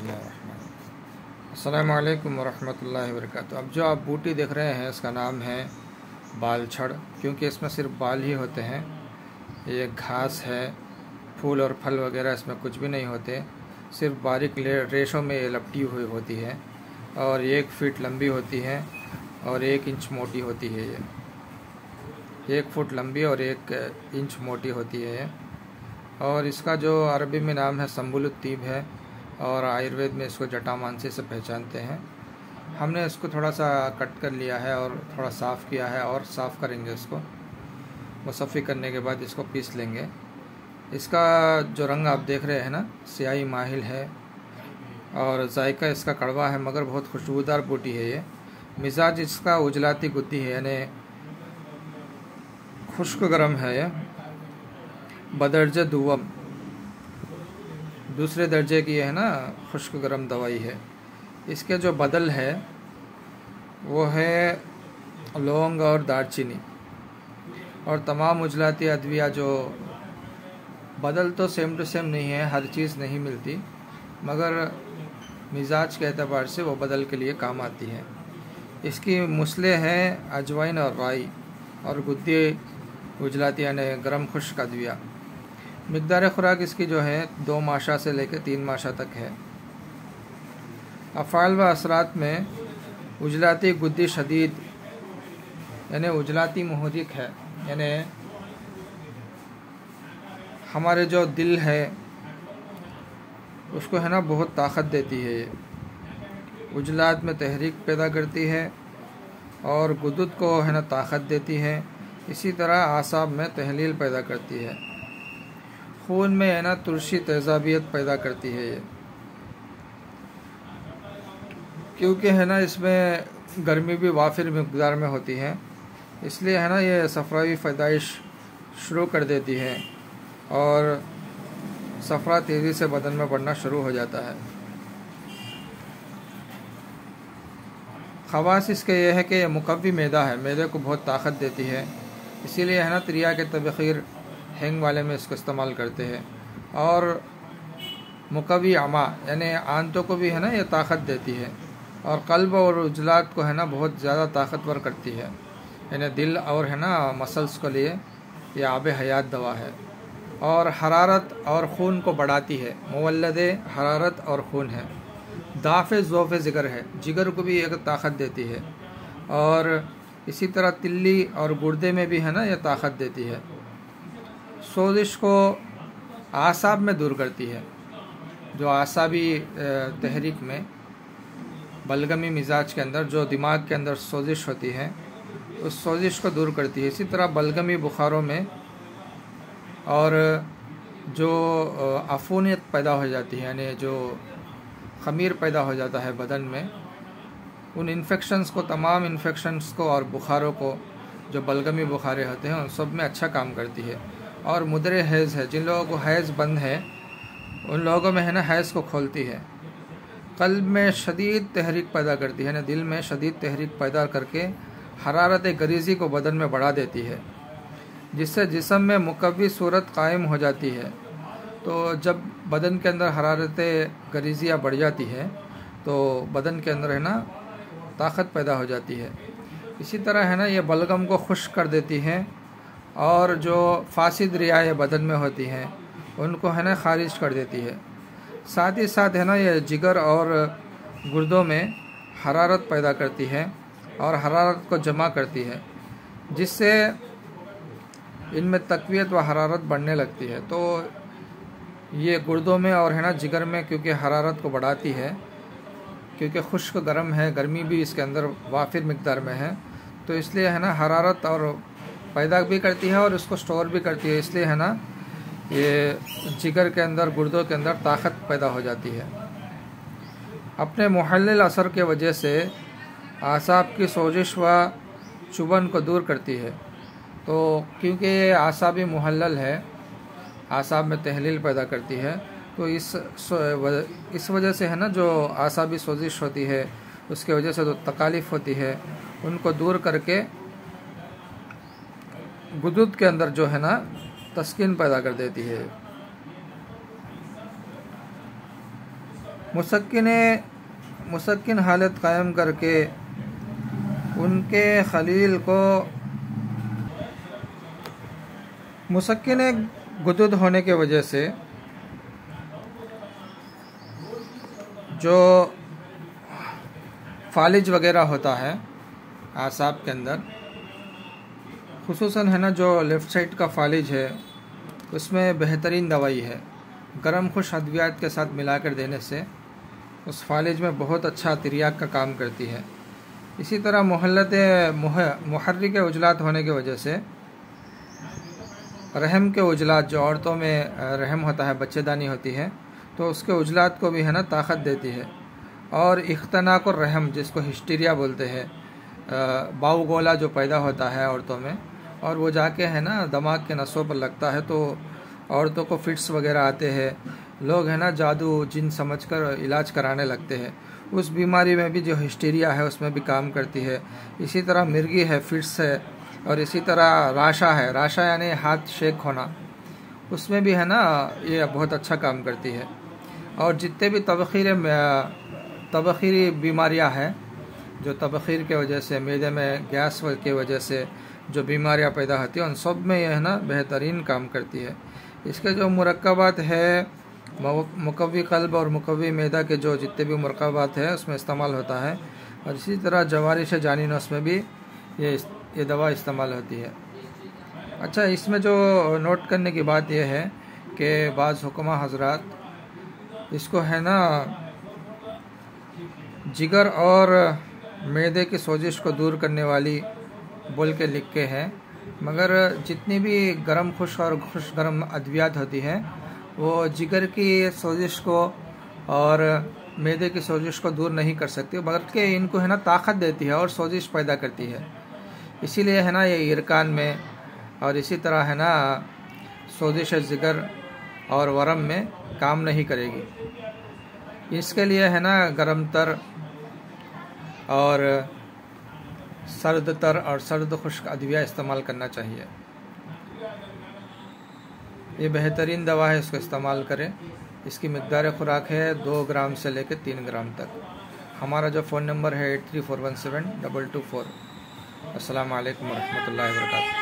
अस्सलामु अलैकुम वरहमतुल्लाहि वबरकातुहू। अब जो आप बूटी देख रहे हैं इसका नाम है बाल छड़, क्योंकि इसमें सिर्फ बाल ही होते हैं। ये घास है, फूल और फल वगैरह इसमें कुछ भी नहीं होते, सिर्फ बारीक रेशों में ये लपटी हुई होती है और 1 फीट लंबी होती है और 1 इंच मोटी होती है। ये 1 फुट लंबी और 1 इंच मोटी होती है और इसका जो अरबी में नाम है संबुलुत तीब है और आयुर्वेद में इसको जटामांसी से पहचानते हैं। हमने इसको थोड़ा सा कट कर लिया है और थोड़ा साफ़ किया है और साफ़ करेंगे इसको। मुसफ़्फ़ी करने के बाद इसको पीस लेंगे। इसका जो रंग आप देख रहे हैं ना, स्याही माहिल है और जायका इसका कड़वा है, मगर बहुत खुशबूदार बूटी है ये। मिजाज इसका उजलाती गुद्दी है, यानी खुश्क गर्म है। ये बदर्ज दुवम, दूसरे दर्जे की है ना, खुश्क गर्म दवाई है। इसके जो बदल है वो है लौंग और दालचीनी और तमाम उजलाती अद्विया। जो बदल तो सेम टू सेम नहीं है, हर चीज़ नहीं मिलती, मगर मिजाज के एतबार से वो बदल के लिए काम आती है। इसकी मुस्ले हैं अजवाइन और राई और गुद्दी उजलाती यानी गर्म खुश्क अद्विया। मिक़दार खुराक इसकी जो है 2 माशा से लेकर 3 माशा तक है। अफ़ाल व असरात में उजलाती गुद्दी शदीद यानी उजलाती मुहरिक है, यानी हमारे जो दिल है उसको है ना बहुत ताकत देती है। ये उजलात में तहरीक पैदा करती है और गुदुद को है ना ताकत देती है। इसी तरह आसाब में तहलील पैदा करती है। खून में है ना तुलसी तेज़ाबियत पैदा करती है ये, क्योंकि है ना इसमें गर्मी भी वाफिर मिक़दार में होती है, इसलिए है ना ये सफ़रावी पैदाइश शुरू कर देती है और सफ़रा तेज़ी से बदन में बढ़ना शुरू हो जाता है। ख़वास इसके यह है कि यह मुकव्वी मैदा है, मैदे को बहुत ताकत देती है, इसीलिए है ना त्रिया के तबख़ीर हैंग वाले में इसको इस्तेमाल करते हैं। और मुकव्वी अमा यानी आंतों को भी है ना ये ताकत देती है और क़ल्ब और उजलात को है ना बहुत ज़्यादा ताकतवर करती है, यानी दिल और है ना मसल्स के लिए ये आब हयात दवा है। और हरारत और खून को बढ़ाती है, मुवल्लदे हरारत और खून है। दाफ़े ज़ोफ़े जिगर है, जिगर को भी एक ताकत देती है और इसी तरह तिल्ली और गुर्दे में भी है ना ये ताकत देती है। सोजिश को आसाब में दूर करती है, जो आसाबी तहरीक में बलगमी मिजाज के अंदर जो दिमाग के अंदर सोजिश होती है उस सोजिश को दूर करती है। इसी तरह बलगमी बुखारों में और जो अफूनियत पैदा हो जाती है, यानी जो ख़मीर पैदा हो जाता है बदन में, उन इन्फेक्शंस को, तमाम इन्फेक्शंस को और बुखारों को, जो बलगमी बुखारें होते हैं उन सब में अच्छा काम करती है। और मुदरे हैज़ है, जिन लोगों को हैज़ बंद है उन लोगों में है ना हैज़ को खोलती है। क़ल्ब में शदीद तहरीक पैदा करती है, ना दिल में शदीद तहरीक पैदा करके हरारत गरीज़ी को बदन में बढ़ा देती है, जिससे जिस्म में मुकव्वी सूरत कायम हो जाती है। तो जब बदन के अंदर हरारत गरीज़ियाँ बढ़ जाती है तो बदन के अंदर है ना ताकत पैदा हो जाती है। इसी तरह है ना ये बलगम को खुश्क कर देती है और जो फासिद रियाएँ बदन में होती हैं उनको है ना खारिज कर देती है। साथ ही साथ है ना ये जिगर और गुर्दों में हरारत पैदा करती है और हरारत को जमा करती है, जिससे इनमें तक़वियत व हरारत बढ़ने लगती है। तो ये गुर्दों में और है ना जिगर में क्योंकि हरारत को बढ़ाती है, क्योंकि खुश्क गर्म है, गर्मी भी इसके अंदर वाफिर मिक़दार में है, तो इसलिए है ना हरारत और पैदा भी करती है और इसको स्टोर भी करती है। इसलिए है ना ये जिगर के अंदर, गुर्दों के अंदर ताकत पैदा हो जाती है। अपने मुहल्लिल असर के वजह से आसाब की सोजिश व चुभन को दूर करती है। तो क्योंकि ये आसाबी मुहल्लल है, आसाब में तहलील पैदा करती है, तो इस वजह से है ना जो आसाबी सोजिश होती है उसके वजह से जो तकालीफ होती है उनको दूर करके गुदुद के अंदर जो है ना तस्कीन पैदा कर देती है। मुसक्किन हालत कायम करके उनके खलील को मुसक्किन गुदुद होने के वजह से जो फालिज वगैरह होता है आसाब के अंदर, खुसूसन है ना जो लेफ़्ट साइड का फालिज है, उसमें बेहतरीन दवाई है। गर्म खुश अद्वियात के साथ मिलाकर देने से उस फालिज में बहुत अच्छा तिर्याक का काम करती है। इसी तरह मुहर्रिक उजलात होने की वजह से रहम के उजलात, जो औरतों में रहम होता है, बच्चेदानी होती है, तो उसके उजलात को भी है ना ताकत देती है। और इख्तनाक और रहम, जिसको हिस्टीरिया बोलते हैं, बाऊ गोला जो पैदा होता है औरतों में, और वो जाके है ना दिमाग के नसों पर लगता है, तो औरतों को फिट्स वगैरह आते हैं, लोग है ना जादू जिन समझकर इलाज कराने लगते हैं। उस बीमारी में भी जो हिस्टीरिया है उसमें भी काम करती है। इसी तरह मिर्गी है, फिट्स है, और इसी तरह राशा है, राशा यानी हाथ शेक होना, उसमें भी है ना ये बहुत अच्छा काम करती है। और जितने भी तबखीरी बीमारियां हैं, जो तबखीर के वजह से मैदे में गैस की वजह से जो बीमारियां पैदा होती हैं, उन सब में यह है ना बेहतरीन काम करती है। इसके जो मुरक्कबात है, मुकव्वी क़ल्ब और मुकव्वी मैदा के जो जितने भी मुरक्कबात है उसमें इस्तेमाल होता है। और इसी तरह जवारिश जानिनोस में भी ये दवा इस्तेमाल होती है। अच्छा, इसमें जो नोट करने की बात यह है कि बाज़ हुक्मा हजरात इसको है ना जिगर और मैदे की सोजिश को दूर करने वाली बोल के लिख के हैं, मगर जितनी भी गर्म खुश और खुश गर्म अद्वियात होती हैं वो जिगर की सोजिश को और मैदे की सोजिश को दूर नहीं कर सकती, बल्कि इनको है ना ताकत देती है और सोजिश पैदा करती है। इसीलिए है ना ये इरकान में और इसी तरह है ना सोजिश जिगर और वरम में काम नहीं करेगी। इसके लिए है ना गर्म तर और सर्द तर और सर्द खुश्क अद्विया इस्तेमाल करना चाहिए। ये बेहतरीन दवा है, इसको इस्तेमाल करें। इसकी मिक़दार खुराक है 2 ग्राम से लेकर 3 ग्राम तक। हमारा जो फ़ोन नंबर है 83417224। अस्सलामु अलैकुम वरहमतुल्लाहि वबरकातुहू।